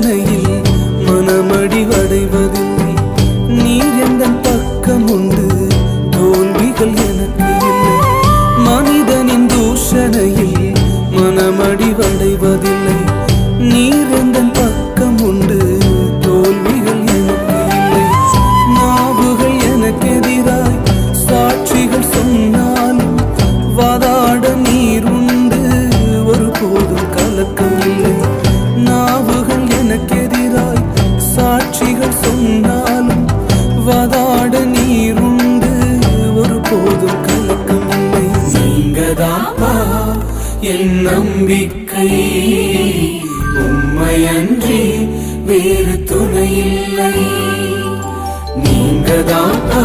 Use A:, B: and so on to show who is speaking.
A: தூஷணையில் மனமடி வடைவதில்லை. நீர் எந்தன் பக்கம் உண்டு, தோல்விகள் எனக்கு இல்லை. மனிதனின் தூஷணையில் மனமடி வடைவதில்லை. நீர் எந்தன் பக்கம் உண்டு, தோல்விகள் எனக்கு இல்லை. நாவுகள் எனக்கு எதிராய் சாட்சிகள் சொன்னாலும் வாதாட நீர் உண்டு, ஒருபோதும் கலக்கம் இல்லை. நாவுகள் எனக்கு எதிராய் சாட்சிகள் சொன்னாலும் வாதாட நீர் உண்டு, ஒருபோதும் கலக்கம் இல்லை. நீங்கதாப்பா என் நம்பிக்கை, உம்மையன்றி வேறு துணை இல்லை. நீங்கதாப்பா